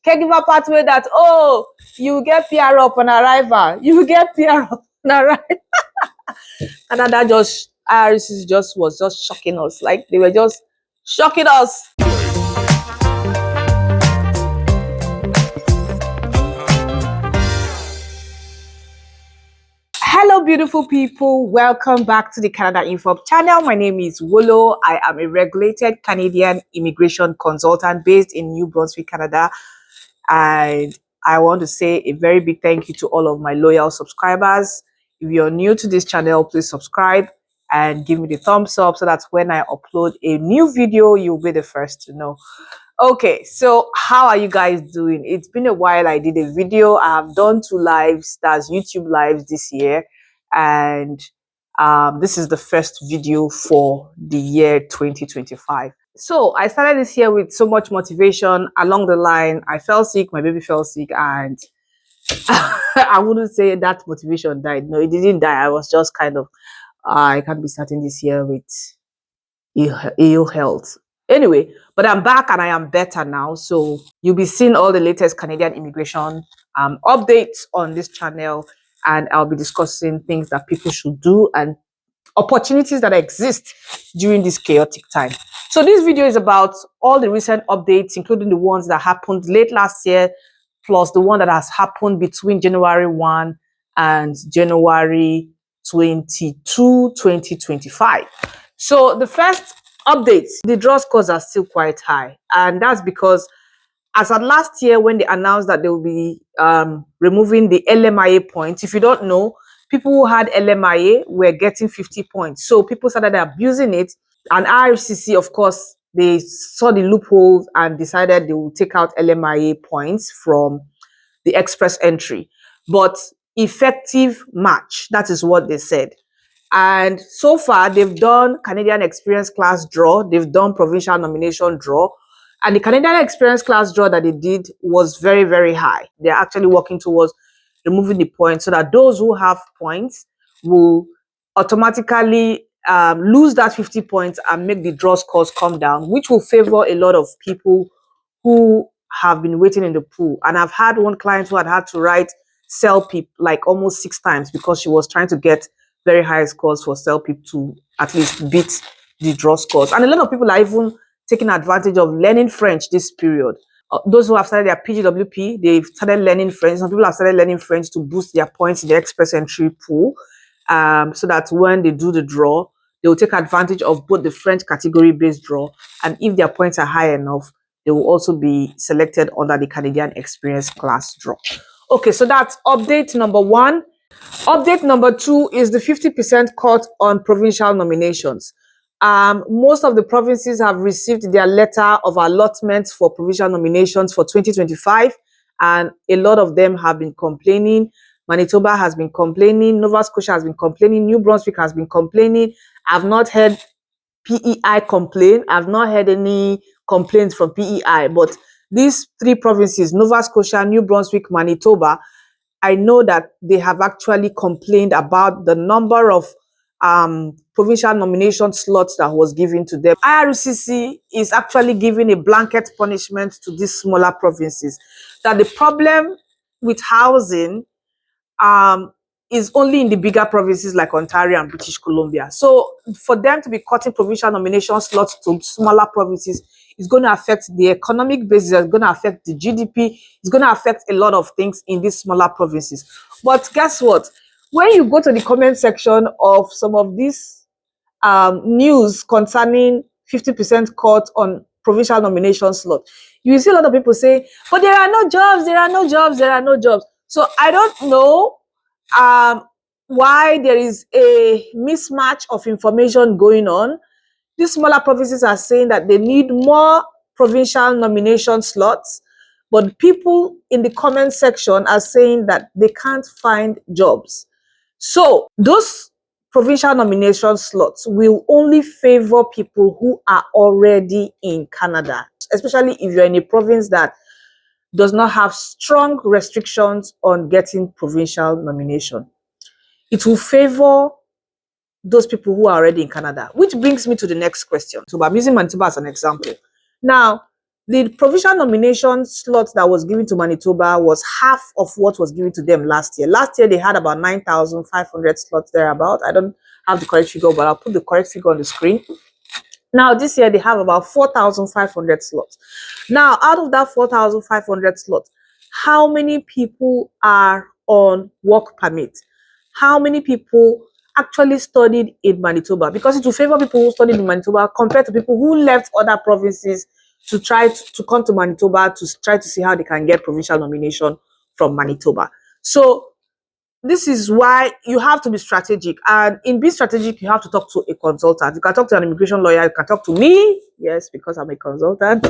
caregiver pathway that, oh, you get PR upon arrival. You get PR upon arrival. And that just, IRCC just was just shocking us. Like, they were just shocking us. Hello, beautiful people. Welcome back to the Canada Info channel. My name is Wolo. I am a regulated Canadian immigration consultant based in New Brunswick, Canada. And I want to say a very big thank you to all of my loyal subscribers. If you're new to this channel, please subscribe and give me the thumbs up so that when I upload a new video, you'll be the first to know. Okay, so how are you guys doing? It's been a while. I did a video. I have done 2 lives, that's YouTube lives this year, and this is the first video for the year 2025. So I started this year with so much motivation. Along the line, I fell sick, my baby fell sick, and I wouldn't say that motivation died. No, it didn't die. I was just kind of, I can't be starting this year with ill health. Anyway, but I'm back and I am better now. So you'll be seeing all the latest Canadian immigration updates on this channel, and I'll be discussing things that people should do and opportunities that exist during this chaotic time. So this video is about all the recent updates, including the ones that happened late last year, plus the one that has happened between January 1 and January 22, 2025. So the first update, the draw scores are still quite high. And that's because as of last year, when they announced that they will be removing the LMIA points, if you don't know, people who had LMIA were getting 50 points. So people started abusing it. And ICC, of course, they saw the loopholes and decided they will take out LMIA points from the express entry. But effective March, that is what they said. And so far, they've done Canadian Experience Class draw. They've done Provincial Nomination draw. And the Canadian Experience Class draw that they did was very, very high. They're actually working towards removing the points so that those who have points will automatically lose that 50 points and make the draw scores come down, which will favor a lot of people who have been waiting in the pool. And I've had one client who had to write CELPIP like almost 6 times because she was trying to get very high scores for CELPIP to at least beat the draw scores. And a lot of people are even taking advantage of learning French this period. Those who have started their PGWP, they've started learning French. Some people have started learning French to boost their points in the express entry pool, so that when they do the draw, they will take advantage of both the French category-based draw, and if their points are high enough, they will also be selected under the Canadian Experience Class draw. Okay, so that's update number 1. Update number 2 is the 50% cut on provincial nominations. Most of the provinces have received their letter of allotment for provincial nominations for 2025, and a lot of them have been complaining. Manitoba has been complaining, Nova Scotia has been complaining, New Brunswick has been complaining. I've not heard PEI complain. I've not heard any complaints from PEI, but these 3 provinces, Nova Scotia, New Brunswick, Manitoba, I know that they have actually complained about the number of provincial nomination slots that was given to them. IRCC is actually giving a blanket punishment to these smaller provinces. That the problem with housing is only in the bigger provinces like Ontario and British Columbia. So for them to be cutting provincial nomination slots to smaller provinces is going to affect the economic basis, it's going to affect the GDP, it's going to affect a lot of things in these smaller provinces. But guess what? When you go to the comment section of some of these news concerning 50% cut on provincial nomination slot, you see a lot of people say, but there are no jobs, there are no jobs, there are no jobs. So I don't know why there is a mismatch of information going on. These smaller provinces are saying that they need more provincial nomination slots, but people in the comment section are saying that they can't find jobs. So those provincial nomination slots will only favor people who are already in Canada, especially if you're in a province that does not have strong restrictions on getting provincial nomination. It will favor those people who are already in Canada, which brings me to the next question. So I'm using Manitoba as an example. Now, The provincial nomination slot that was given to Manitoba was half of what was given to them last year. Last year, they had about 9,500 slots thereabout. I don't have the correct figure, but I'll put the correct figure on the screen. Now, this year, they have about 4,500 slots. Now, out of that 4,500 slots, how many people are on work permit? How many people actually studied in Manitoba? Because it will favor people who studied in Manitoba compared to people who left other provinces to try to come to Manitoba to try to see how they can get provincial nomination from Manitoba. So this is why you have to be strategic. And in being strategic, you have to talk to a consultant. You can talk to an immigration lawyer. You can talk to me. Yes, because I'm a consultant.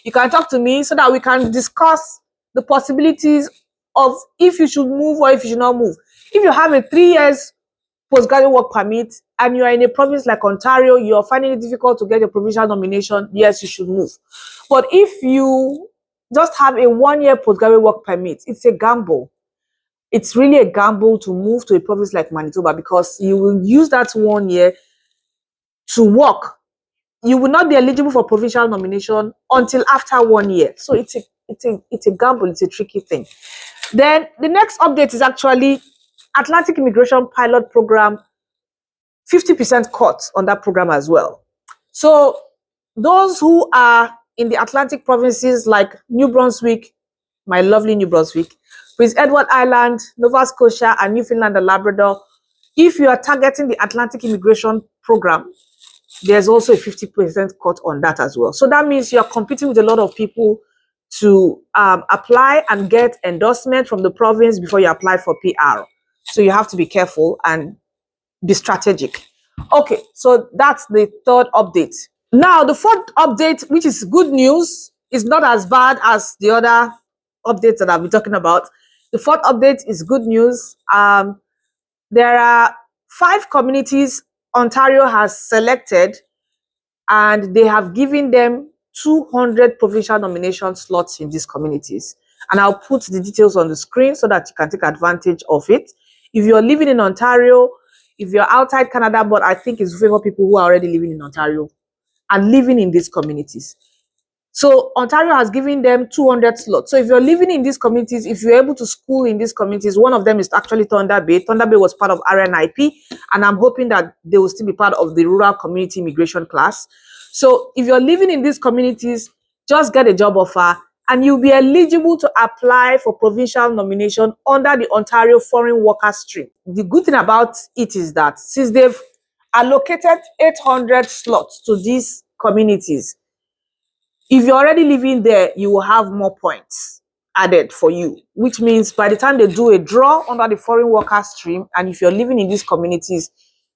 You can talk to me so that we can discuss the possibilities of if you should move or if you should not move. If you have a 3 years postgraduate work permit and you are in a province like Ontario, you're finding it difficult to get a provincial nomination, yes, you should move. But if you just have a 1 year postgraduate work permit, it's a gamble. It's really a gamble to move to a province like Manitoba because you will use that 1 year to work. You will not be eligible for provincial nomination until after 1 year. So it's a gamble. It's a tricky thing. Then the next update is actually Atlantic Immigration Pilot Program, 50% cut on that program as well. So those who are in the Atlantic provinces like New Brunswick, my lovely New Brunswick, Prince Edward Island, Nova Scotia, and Newfoundland and Labrador, if you are targeting the Atlantic Immigration Program, there's also a 50% cut on that as well. So that means you're competing with a lot of people to apply and get endorsement from the province before you apply for PR. So you have to be careful and be strategic. Okay, so that's the third update. Now, the fourth update, which is good news, is not as bad as the other updates that I've been talking about. The fourth update is good news. There are 5 communities Ontario has selected, and they have given them 200 provincial nomination slots in these communities. And I'll put the details on the screen so that you can take advantage of it. If you're living in Ontario, if you're outside Canada, but I think it's for people who are already living in Ontario and living in these communities. So Ontario has given them 200 slots. So if you're living in these communities, if you're able to school in these communities, one of them is actually Thunder Bay. Thunder Bay was part of RNIP, and I'm hoping that they will still be part of the rural community immigration class. So if you're living in these communities, just get a job offer and you'll be eligible to apply for provincial nomination under the Ontario Foreign Worker Stream. The good thing about it is that since they've allocated 800 slots to these communities, if you're already living there, you will have more points added for you, which means by the time they do a draw under the foreign worker stream, and if you're living in these communities,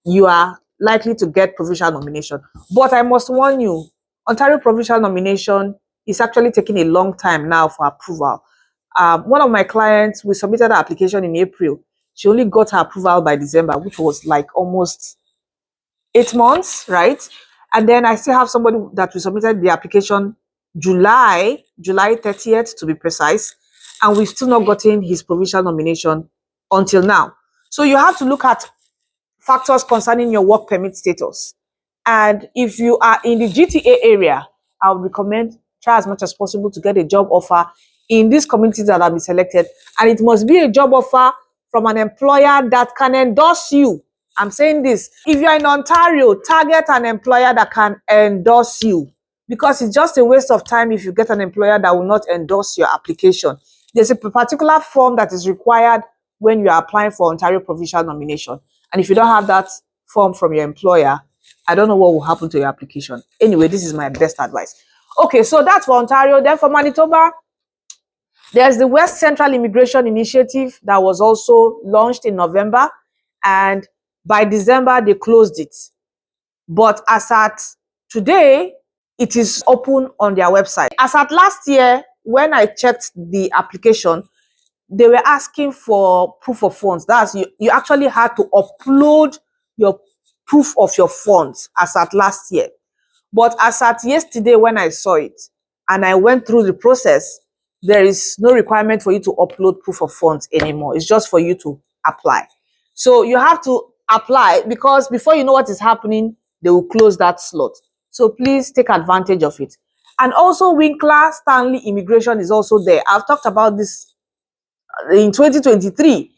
you are likely to get provincial nomination. But I must warn you, Ontario provincial nomination is actually taking a long time now for approval. One of my clients, we submitted her application in April. She only got her approval by December, which was like almost 8 months, right? And then I still have somebody that we submitted the application July 30th to be precise, and we've still not gotten his provincial nomination until now. So you have to look at factors concerning your work permit status. And if you are in the GTA area, I would recommend try as much as possible to get a job offer in these communities that have been selected. And it must be a job offer from an employer that can endorse you. I'm saying this. If you're in Ontario, target an employer that can endorse you, because it's just a waste of time if you get an employer that will not endorse your application. There's a particular form that is required when you are applying for Ontario provincial nomination. And if you don't have that form from your employer, I don't know what will happen to your application. Anyway, this is my best advice. Okay, so that's for Ontario. Then for Manitoba, there's the West Central Immigration Initiative that was also launched in November. And by December, they closed it. But as at today, it is open on their website. As at last year, when I checked the application, they were asking for proof of funds. That's you actually had to upload your proof of your funds as at last year. But as at yesterday, when I saw it and I went through the process, there is no requirement for you to upload proof of funds anymore. It's just for you to apply. So you have to apply, because before you know what is happening, they will close that slot. So please take advantage of it. And also Winkler Stanley Immigration is also there. I've talked about this in 2023.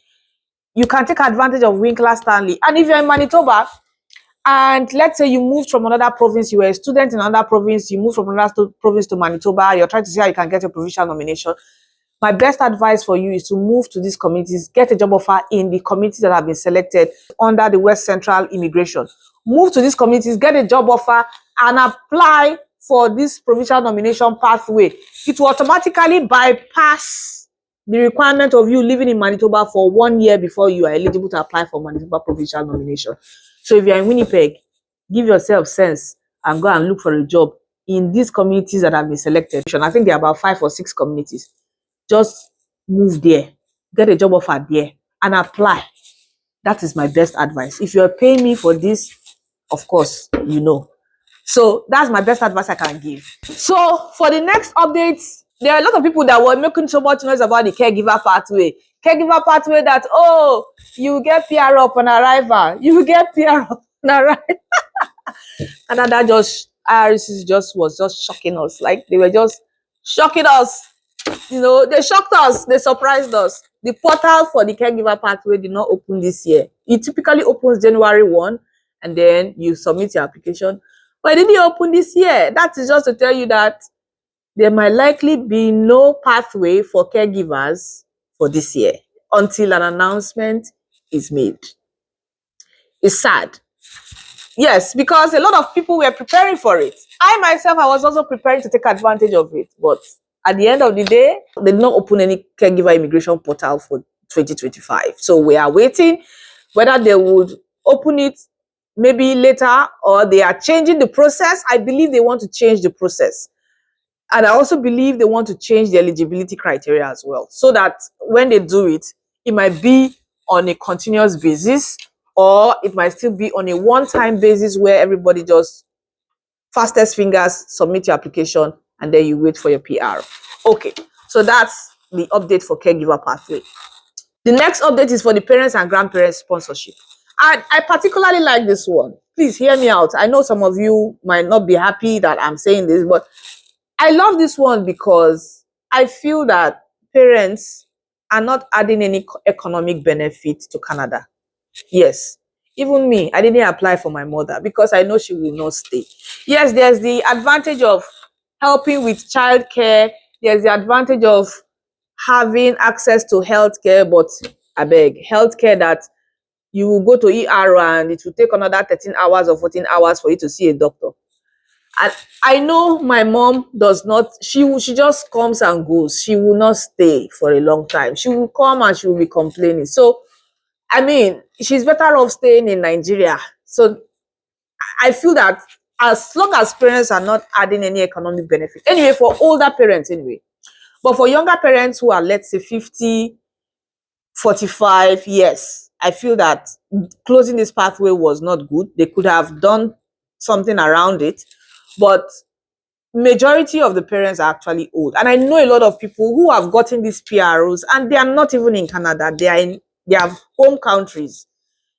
You can take advantage of Winkler Stanley. And if you're in Manitoba, and let's say you moved from another province, you were a student in another province, you moved from another province to Manitoba, you're trying to see how you can get a provincial nomination. My best advice for you is to move to these communities, get a job offer in the communities that have been selected under the West Central Immigration. Move to these communities, get a job offer, and apply for this provincial nomination pathway. It will automatically bypass the requirement of you living in Manitoba for 1 year before you are eligible to apply for Manitoba provincial nomination. So if you're in Winnipeg, give yourself sense and go and look for a job in these communities that have been selected. I think there are about 5 or 6 communities. Just move there, get a job offer there, and apply. That is my best advice. If you're paying me for this, of course, you know. So that's my best advice I can give. So for the next updates, there are a lot of people that were making so much noise about the caregiver pathway. Caregiver pathway that, oh, you get PR upon arrival. You get PR upon arrival. And that just, IRC was just shocking us. Like, they were just shocking us. You know, they shocked us. They surprised us. The portal for the caregiver pathway did not open this year. It typically opens January 1, and then you submit your application. But it didn't open this year. That is just to tell you that there might likely be no pathway for caregivers for this year until an announcement is made. It's sad. Yes, because a lot of people were preparing for it. I myself, I was also preparing to take advantage of it. But at the end of the day, they did not open any caregiver immigration portal for 2025. So we are waiting whether they would open it maybe later, or they are changing the process. I believe they want to change the process. And I also believe they want to change the eligibility criteria as well, so that when they do it, it might be on a continuous basis, or it might still be on a one-time basis where everybody just fastest fingers submit your application and then you wait for your PR. Okay, so that's the update for caregiver pathway. The next update is for the parents and grandparents sponsorship. And I particularly like this one. Please hear me out. I know some of you might not be happy that I'm saying this, but I love this one because I feel that parents are not adding any economic benefit to Canada. Yes, even me, I didn't apply for my mother because I know she will not stay. Yes, there's the advantage of helping with childcare. There's the advantage of having access to healthcare, but I beg, healthcare that you will go to ER and it will take another 13 hours or 14 hours for you to see a doctor. And I know my mom does not, she just comes and goes. She will not stay for a long time. She will come and she will be complaining. So, I mean, she's better off staying in Nigeria. So I feel that as long as parents are not adding any economic benefit, anyway, for older parents anyway, but for younger parents who are, let's say, 50, 45, yes, I feel that closing this pathway was not good. They could have done something around it, but majority of the parents are actually old. And I know a lot of people who have gotten these PROs and they are not even in Canada. They are in their home countries,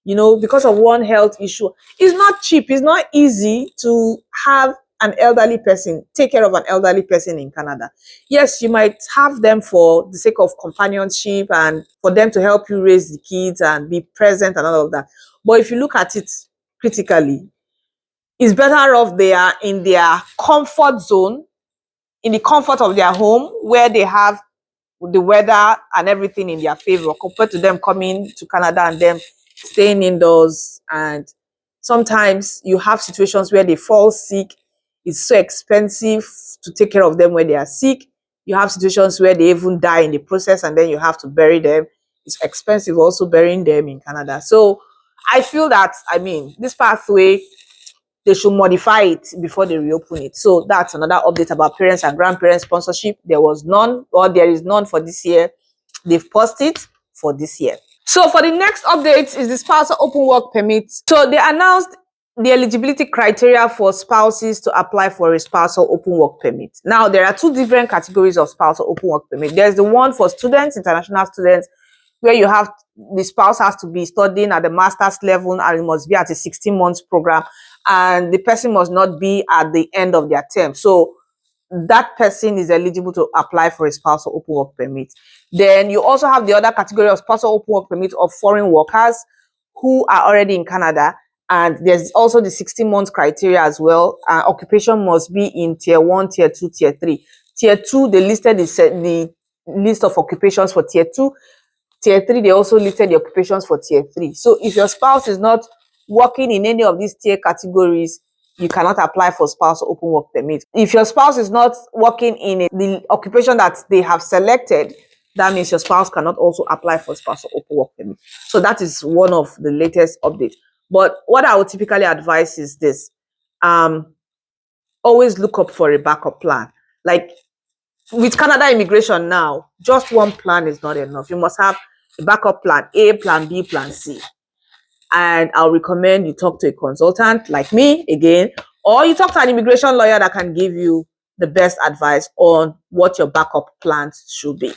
you know, because of one health issue. It's not cheap. It's not easy to have an elderly person, take care of an elderly person in Canada. Yes, you might have them for the sake of companionship and for them to help you raise the kids and be present and all of that. But if you look at it critically, it's better off they are in their comfort zone, in the comfort of their home, where they have the weather and everything in their favor, compared to them coming to Canada and them staying indoors. And sometimes you have situations where they fall sick. It's so expensive to take care of them when they are sick. You have situations where they even die in the process and then you have to bury them. It's expensive also burying them in Canada. So I feel that, I mean, this pathway, they should modify it before they reopen it. So that's another update about parents and grandparents sponsorship. There was none, or there is none for this year. They've paused it for this year. So for the next update is the spousal open work permit. So they announced the eligibility criteria for spouses to apply for a spousal open work permit. Now, there are 2 different categories of spousal open work permit. There's the one for students, international students, where you have the spouse has to be studying at the master's level and it must be at a 16 months program, and the person must not be at the end of their term. So that person is eligible to apply for a spousal open work permit. Then you also have the other category of spousal open work permit of foreign workers who are already in Canada. And there's also the 16-month criteria as well. Occupation must be in tier 1, tier 2, tier 3. Tier 2, they listed the list of occupations for tier 2. Tier 3, they also listed the occupations for tier 3. So if your spouse is not working in any of these tier categories, you cannot apply for spousal open work permit. If your spouse is not working in the occupation that they have selected, that means your spouse cannot also apply for spousal open work permit. So that is one of the latest updates. But what I would typically advise is this. Always look up for a backup plan. Like with Canada immigration now, just one plan is not enough. You must have a backup plan A, plan B, plan C. And I'll recommend you talk to a consultant like me again, or you talk to an immigration lawyer that can give you the best advice on what your backup plans should be.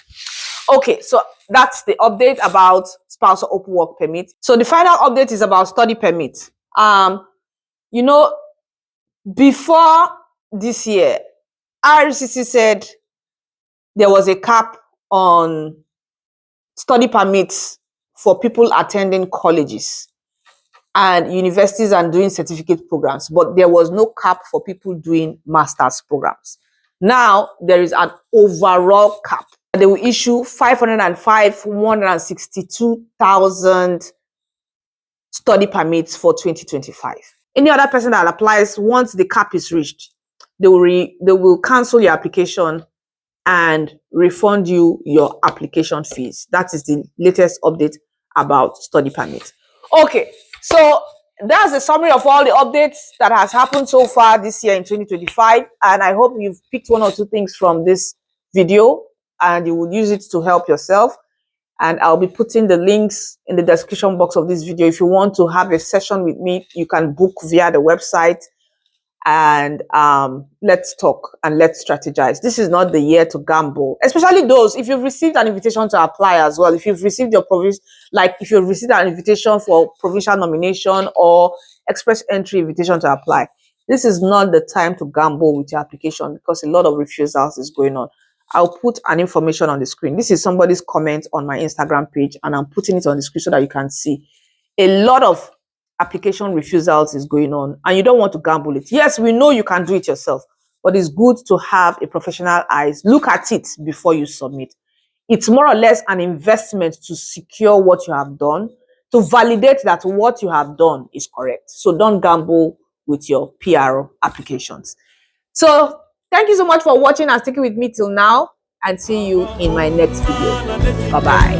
Okay, so that's the update about spousal open work permit. So the final update is about study permit. You know, before this year, CICC said there was a cap on study permits for people attending colleges and universities and doing certificate programs, but there was no cap for people doing master's programs. Now there is an overall cap. They will issue 162,000 study permits for 2025. Any other person that applies, once the cap is reached, they will cancel your application and refund you your application fees. That is the latest update about study permits. Okay, so that's a summary of all the updates that has happened so far this year in 2025. And I hope you've picked one or two things from this video and you will use it to help yourself. And I'll be putting the links in the description box of this video. If you want to have a session with me, you can book via the website. And let's talk and let's strategize. This is not the year to gamble, especially those, if you've received an invitation to apply as well, if you've received your if you've received an invitation for provincial nomination or express entry invitation to apply, this is not the time to gamble with your application because a lot of refusals is going on. I'll put an information on the screen. This is somebody's comment on my Instagram page, and I'm putting it on the screen so that you can see. A lot of application refusals is going on, and you don't want to gamble it. Yes, we know you can do it yourself, but it's good to have a professional eyes look at it before you submit. It's more or less an investment to secure what you have done, to validate that what you have done is correct. So don't gamble with your PR applications. So thank you so much for watching and sticking with me till now, and see you in my next video. Bye-bye.